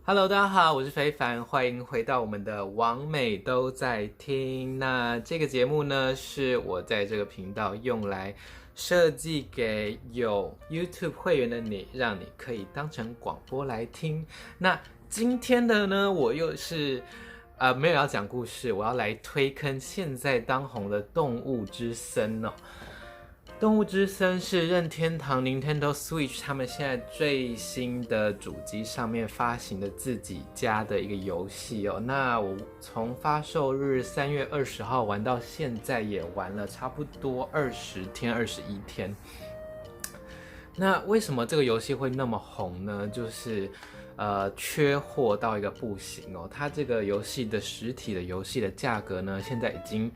Hello，大家好，我是非凡，欢迎回到我们的网美都在听。那这个节目呢，是我在这个频道用来设计给有 YouTube 会员的你，让你可以当成广播来听。那今天的呢，我又是没有要讲故事，我要来推坑现在当红的动物之森哦。动物之森是任天堂 Nintendo Switch 他们现在最新的主机上面发行的自己家的一个游戏哦。那我从发售日3月20号玩到现在，也玩了差不多20天、21天。那为什么这个游戏会那么红呢？就是缺货到一个不行哦。它这个游戏的实体的游戏的价格呢，现在已经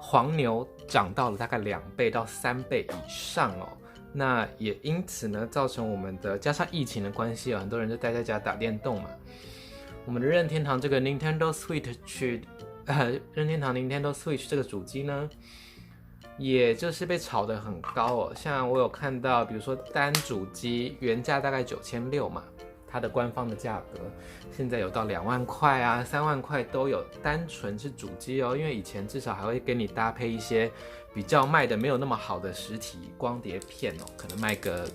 黄牛涨到了大概2倍到3倍以上哦。那也因此呢，造成我们的加上疫情的关系，很多人就待在家打电动嘛。我们的任天堂这个 Nintendo Switch 任天堂 Nintendo Switch 这个主机呢，也就是被炒得很高哦。像我有看到，比如说单主机原价大概9600嘛，它的官方的价格现在有到2万块啊、3万块都有，单纯是主机哦。因为以前至少还会给你搭配一些比较卖的没有那么好的实体光碟片哦，可能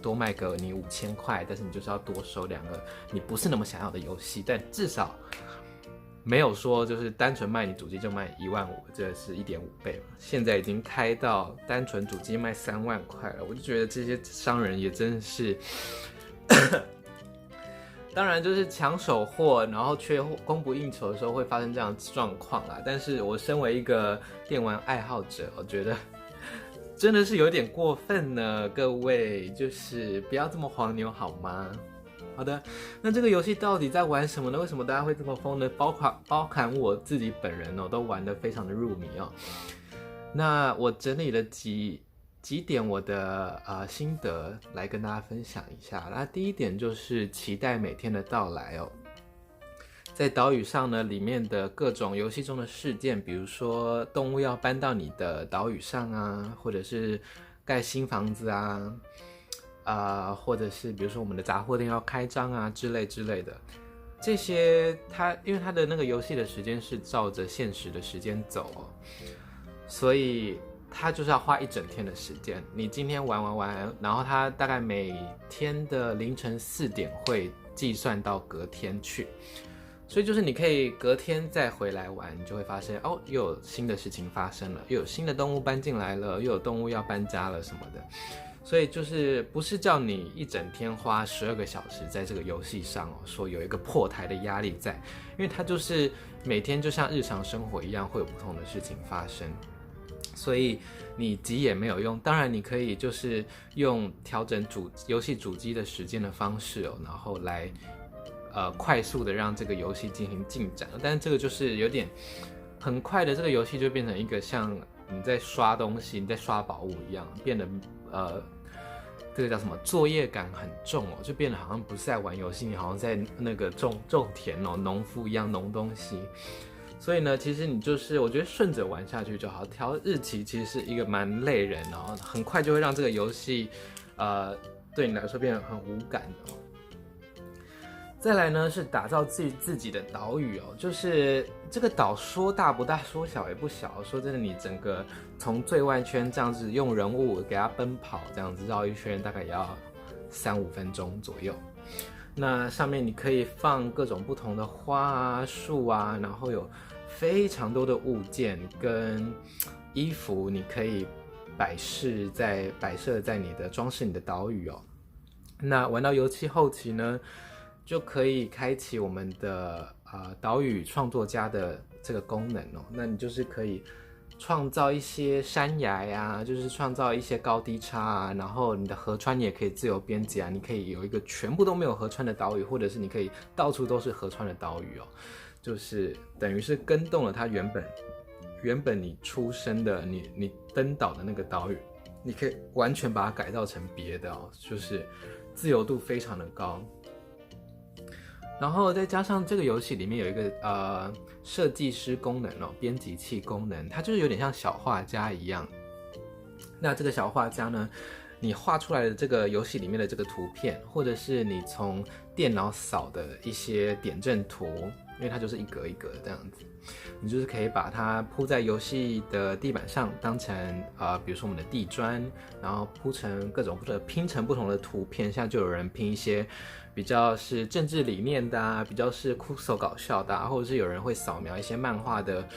多卖个你5000块，但是你就是要多收2个你不是那么想要的游戏，但至少没有说就是单纯卖你主机就卖1万5，这是1.5倍嘛。现在已经开到单纯主机卖3万块了，我就觉得这些商人也真是当然就是抢手货，然后缺货供不应求的时候会发生这样的状况啦。但是我身为一个电玩爱好者，我觉得真的是有点过分呢，各位就是不要这么黄牛好吗？好的，那这个游戏到底在玩什么呢？为什么大家会这么疯呢？包含我自己本人哦，都玩得非常的入迷哦。那我整理了几点我的心得来跟大家分享一下。那第一点就是期待每天的到来哦。在岛屿上呢，里面的各种游戏中的事件，比如说动物要搬到你的岛屿上啊，或者是盖新房子啊，或者是比如说我们的杂货店要开张啊之类的，这些因为它的那个游戏的时间是照着现实的时间走哦，所以它就是要花1整天的时间。你今天玩，然后它大概每天的凌晨4点会计算到隔天去，所以就是你可以隔天再回来玩，你就会发现哦，又有新的事情发生了，又有新的动物搬进来了，又有动物要搬家了什么的。所以就是不是叫你一整天花12个小时在这个游戏上哦，说有一个破台的压力在，因为它就是每天就像日常生活一样，会有不同的事情发生。所以你急也没有用，当然你可以就是用调整游戏主机的时间的方式哦，然后来快速的让这个游戏进行进展，但是这个就是有点很快的，这个游戏就变成一个像你在刷东西、你在刷宝物一样，变得这个叫什么作业感很重哦，就变得好像不是在玩游戏，你好像在那个种田哦，农夫一样农东西。所以呢，其实你就是我觉得顺着玩下去就好。调日期其实是一个蛮累人，然后很快就会让这个游戏对你来说变得很无感的哦。再来呢是打造自己的岛屿哦，就是这个岛说大不大，说小也不小。说真的，你整个从最外圈这样子用人物给它奔跑，这样子绕一圈，大概也要3-5分钟左右。那上面你可以放各种不同的花啊、树啊，然后有非常多的物件跟衣服，你可以摆设在你的装饰你的岛屿哦。那玩到游戏后期呢，就可以开启我们的岛屿创作家的这个功能哦。那你就是可以创造一些山崖呀，就是创造一些高低差啊，然后你的河川也可以自由编辑啊，你可以有一个全部都没有河川的岛屿，或者是你可以到处都是河川的岛屿哦，就是等于是跟动了它原本你出生的你登岛的那个岛屿，你可以完全把它改造成别的哦，就是自由度非常的高。然后再加上这个游戏里面有一个设计师功能哦，编辑器功能，它就是有点像小画家一样。那这个小画家呢，你画出来的这个游戏里面的这个图片，或者是你从电脑扫的一些点阵图，因为它就是一格一格的这样子，你就是可以把它铺在游戏的地板上，当成比如说我们的地砖，然后铺成各种拼成不同的图片，像就有人拼一些比较是政治理念的啊，比较是酷手搞笑的啊，或者是有人会扫描一些漫画的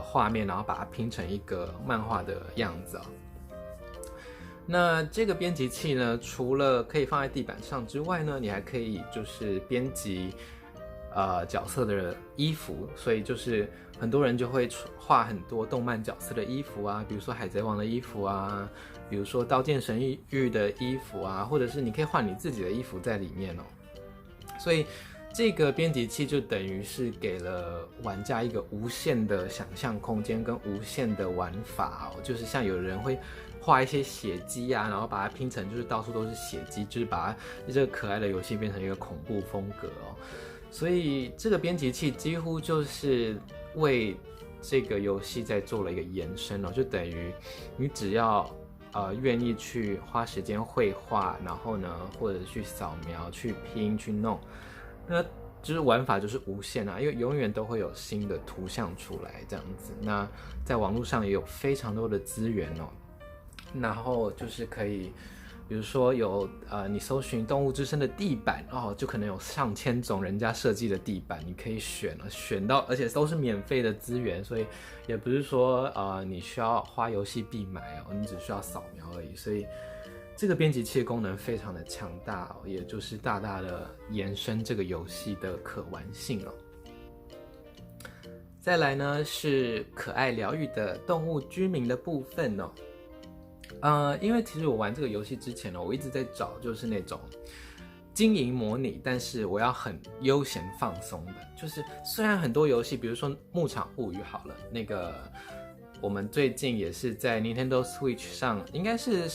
画面，然后把它拼成一个漫画的样子啊。那这个编辑器呢，除了可以放在地板上之外呢，你还可以就是编辑角色的衣服，所以就是很多人就会画很多动漫角色的衣服啊，比如说海贼王的衣服啊，比如说刀剑神域的衣服啊，或者是你可以换你自己的衣服在里面哦。所以这个编辑器就等于是给了玩家一个无限的想象空间跟无限的玩法哦，就是像有人会画一些血迹啊，然后把它拼成就是到处都是血迹，就是把这个可爱的游戏变成一个恐怖风格哦。所以这个编辑器几乎就是为这个游戏在做了一个延伸哦，就等于你只要愿意去花时间绘画，然后呢或者去扫描、去拼、去弄，那就是玩法就是无限啊，因为永远都会有新的图像出来这样子。那在网络上也有非常多的资源哦，然后就是可以。比如说有你搜寻动物之声的地板哦，就可能有上千种人家设计的地板，你可以选到，而且都是免费的资源，所以也不是说你需要花游戏币买哦，你只需要扫描而已。所以这个编辑器的功能非常的强大哦，也就是大大的延伸这个游戏的可玩性哦。再来呢是可爱疗愈的动物居民的部分哦。因为其实我玩这个游戏之前呢，我一直在找就是那种经营模拟，但是我要很悠闲放松的。就是虽然很多游戏，比如说《牧场物语》好了，那个我们最近也是在 Nintendo Switch 上，应该是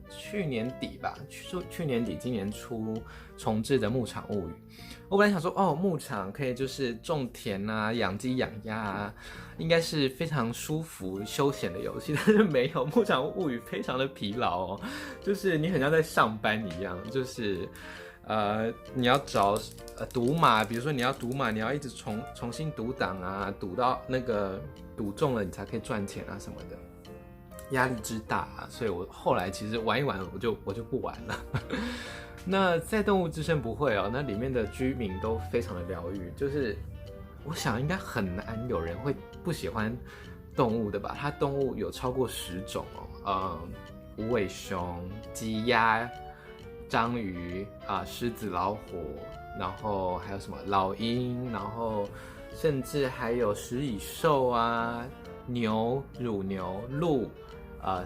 去年底吧，去年底今年初重置的《牧场物语》。我本来想说，牧场可以就是种田啊、养鸡养鸭啊，应该是非常舒服休闲的游戏，但是没有，《牧场物语》非常的疲劳哦，就是你很像在上班一样，就是你要找赌马，比如说你要赌马，你要一直重新读档啊，赌到那个赌中了你才可以赚钱啊什么的，压力之大啊，所以我后来其实玩一玩我就不玩了。那在动物之声不会哦，那里面的居民都非常的疗愈，就是我想应该很难有人会不喜欢动物的吧？它动物有超过10种哦，无尾熊、鸡鸭、章鱼狮子、老虎，然后还有什么老鹰，然后甚至还有食蚁兽啊、牛、乳牛、鹿。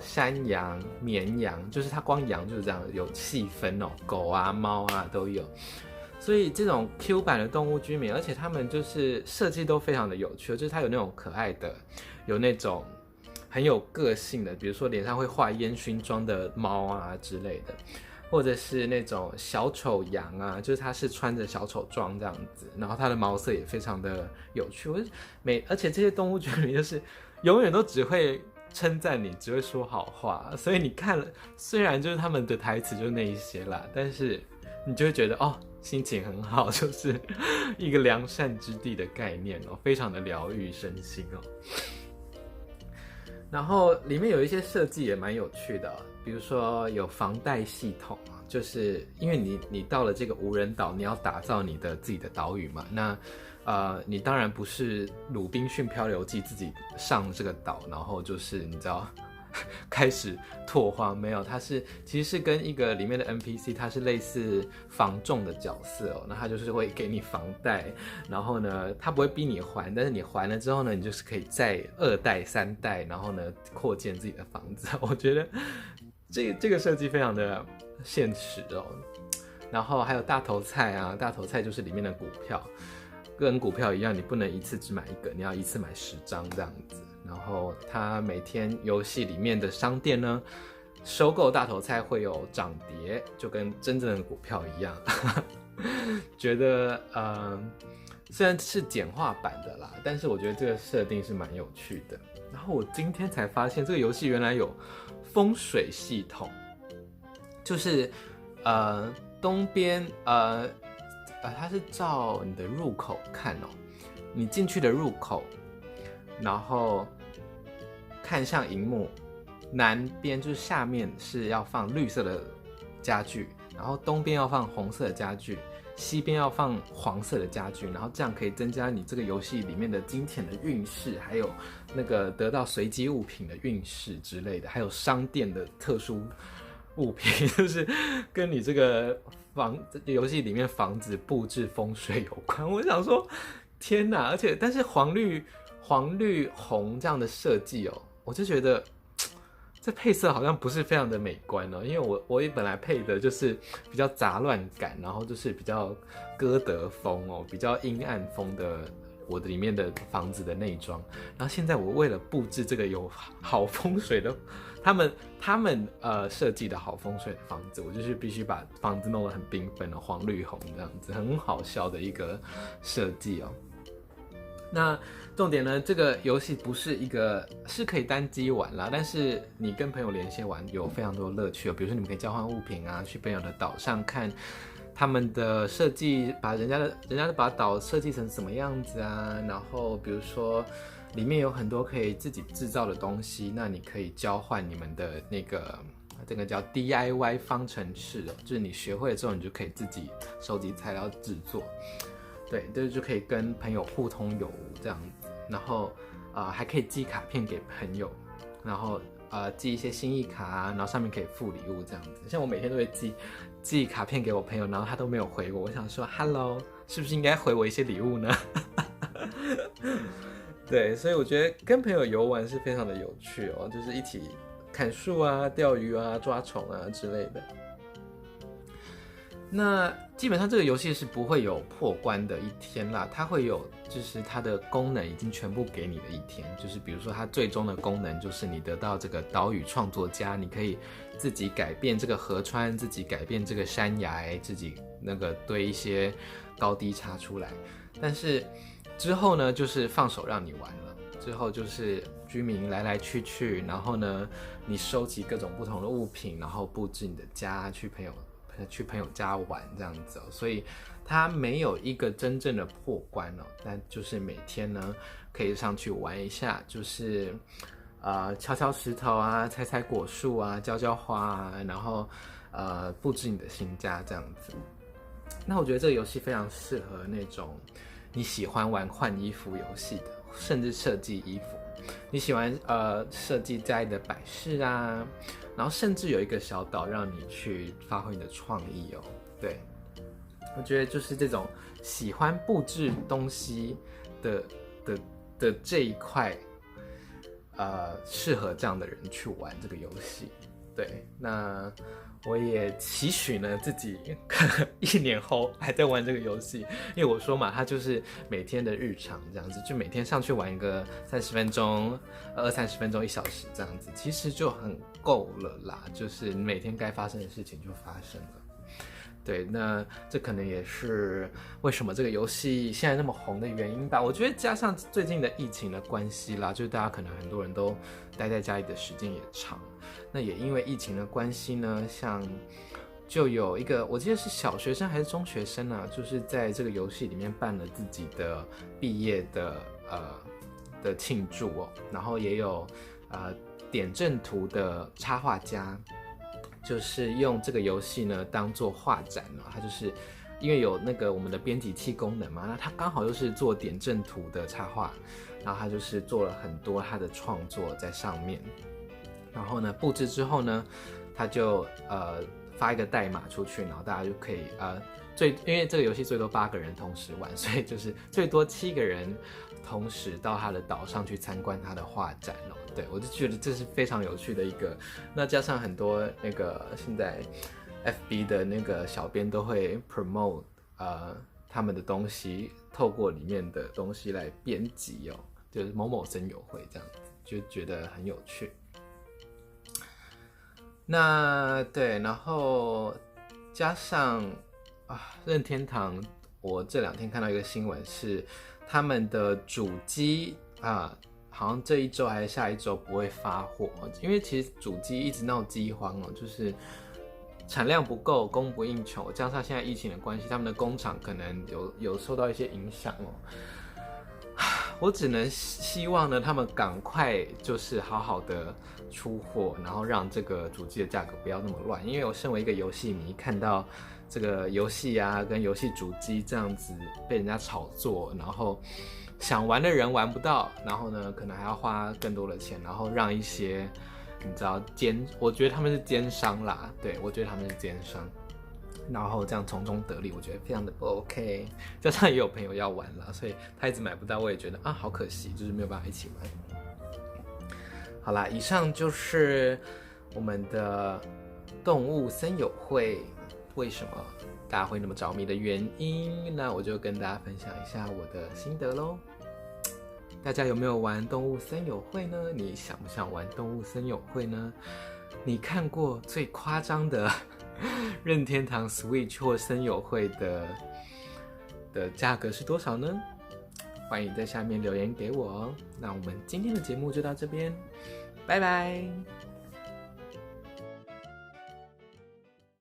山羊、绵羊，就是它光羊就是这样有细分哦，狗啊、猫啊都有，所以这种 Q 版的动物居民，而且他们就是设计都非常的有趣，就是它有那种可爱的，有那种很有个性的，比如说脸上会画烟熏妆的猫啊之类的，或者是那种小丑羊啊，就是它是穿着小丑装这样子，然后它的毛色也非常的有趣，而且这些动物居民就是永远都只会称赞你，只会说好话，所以你看了，虽然就是他们的台词就那一些啦，但是你就会觉得心情很好，就是一个良善之地的概念哦，非常的疗愈身心哦。然后里面有一些设计也蛮有趣的比如说有防贷系统就是因为你到了这个无人岛，你要打造你的自己的岛屿嘛，那你当然不是《鲁滨逊漂流记》自己上这个岛，然后就是你知道开始拓荒，没有，它其实是跟一个里面的 NPC， 它是类似房仲的角色哦，那他就是会给你房贷，然后呢，他不会逼你还，但是你还了之后呢，你就是可以再2代、3代，然后呢扩建自己的房子。我觉得这个设计非常的现实哦。然后还有大头菜啊，大头菜就是里面的股票。跟股票一样，你不能一次只买一个，你要一次买10张这样子。然后它每天游戏里面的商店呢，收购大头菜会有涨跌，就跟真正的股票一样。觉得虽然是简化版的啦，但是我觉得这个设定是蛮有趣的。然后我今天才发现，这个游戏原来有风水系统。就是东边它是照你的入口看哦，你进去的入口，然后看向荧幕，南边就是下面是要放绿色的家具，然后东边要放红色的家具，西边要放黄色的家具，然后这样可以增加你这个游戏里面的金钱的运势，还有那个得到随机物品的运势之类的，还有商店的特殊物品，就是跟你这个游戏里面房子布置风水有关。我想说，天哪！而且但是黄绿红这样的设计哦，我就觉得这配色好像不是非常的美观哦，因为我也本来配的就是比较杂乱感，然后就是比较歌德风哦，比较阴暗风的我的里面的房子的内装，然后现在我为了布置这个有好风水的，他们设计的好风水的房子，我就是必须把房子弄得很缤纷的黄绿红这样子，很好笑的一个设计哦。那重点呢，这个游戏不是是可以单机玩啦，但是你跟朋友连线玩有非常多乐趣哦。比如说你们可以交换物品啊，去朋友的岛上看他们的设计，把人家把岛设计成什么样子啊。然后比如说里面有很多可以自己制造的东西，那你可以交换你们的这个叫 DIY 方程式哦，就是你学会了之后，你就可以自己收集材料制作。对，这就可以跟朋友互通有无这样子，然后还可以寄卡片给朋友，然后寄一些心意卡啊，然后上面可以附礼物这样子。像我每天都会寄卡片给我朋友，然后他都没有回我，我想说 Hello， 是不是应该回我一些礼物呢？对，所以我觉得跟朋友游玩是非常的有趣哦，就是一起砍树啊、钓鱼啊、抓虫啊之类的。那基本上这个游戏是不会有破关的一天啦，它会有就是它的功能已经全部给你的一天，就是比如说它最终的功能就是你得到这个岛屿创作家，你可以自己改变这个河川，自己改变这个山崖，自己那个堆一些高低差出来。但是之后呢，就是放手让你玩了，之后就是居民来来去去，然后呢，你收集各种不同的物品，然后布置你的家，去朋友家玩这样子哦，所以它没有一个真正的破关哦，但就是每天呢可以上去玩一下，就是敲敲石头啊，采采果树啊，浇浇花啊，然后布置你的新家这样子。那我觉得这个游戏非常适合那种你喜欢玩换衣服游戏的，甚至设计衣服。你喜欢设计家里的摆饰啊，然后甚至有一个小岛让你去发挥你的创意哦。对，我觉得就是这种喜欢布置东西的这一块，适合这样的人去玩这个游戏。对，那我也期许呢自己1年后还在玩这个游戏，因为我说嘛，它就是每天的日常这样子，就每天上去玩一个30分钟、20-30分钟、1小时这样子，其实就很够了啦。就是每天该发生的事情就发生了。对，那这可能也是为什么这个游戏现在那么红的原因吧。我觉得加上最近的疫情的关系啦，就是大家可能很多人都待在家里的时间也长。那也因为疫情的关系呢，像就有一个我记得是小学生还是中学生啊，就是在这个游戏里面办了自己的毕业的庆祝哦，然后也有点阵图的插画家。就是用这个游戏呢当做画展哦，它就是因为有那个我们的编辑器功能嘛，那他刚好就是做点阵图的插画，然后他就是做了很多他的创作在上面，然后呢布置之后呢，他就发一个代码出去，然后大家就可以因为这个游戏最多8个人同时玩，所以就是最多7个人同时到他的岛上去参观他的画展哦。对，我就觉得这是非常有趣的一个，那加上很多那个现在 FB 的那个小编都会 promote 他们的东西，透过里面的东西来编辑哦，就是某某森友会这样子，就觉得很有趣。那对，然后加上任天堂，我这2天看到一个新闻是他们的主机好像这一周还是下一周不会发货，因为其实主机一直闹饥荒哦，就是产量不够，供不应求，加上现在疫情的关系，他们的工厂可能有受到一些影响哦。我只能希望呢，他们赶快就是好好的出货，然后让这个主机的价格不要那么乱。因为我身为一个游戏迷，看到这个游戏啊跟游戏主机这样子被人家炒作，然后想玩的人玩不到，然后呢可能还要花更多的钱，然后让一些你知道我觉得他们是奸商啦，对，我觉得他们是奸商。然后这样从中得利，我觉得非常的不 OK。加上也有朋友要玩了，所以他一直买不到，我也觉得啊，好可惜，就是没有办法一起玩。好啦，以上就是我们的动物森友会为什么大家会那么着迷的原因。那我就跟大家分享一下我的心得咯。大家有没有玩动物森友会呢？你想不想玩动物森友会呢？你看过最夸张的任天堂 Switch 或森友会的价格是多少呢？欢迎在下面留言给我哦。那我们今天的节目就到这边，拜拜。